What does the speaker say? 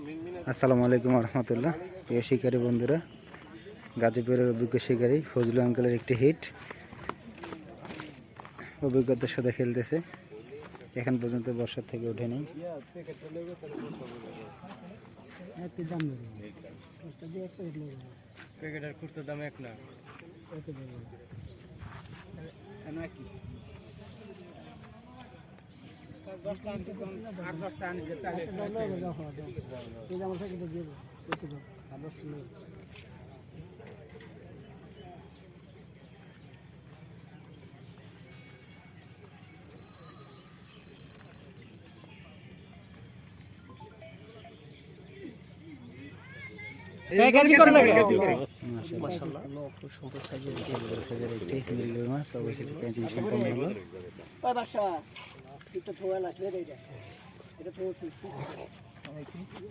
আসসালামু আলাইকুম রহমতুল্লাহ। প্রিয় শিকারী বন্ধুরা, গাজীপুরের অভিজ্ঞ শিকারী ফজলু আঙ্কেলের একটি হিট অভিজ্ঞতার সাথে খেলতেছে। এখন পর্যন্ত বর্ষার থেকে ওঠেনি। খুব সুন্দর সাইজের একটি মিরগেল মাছ অবশেষে ক্যাচিং সম্পন্ন হলো।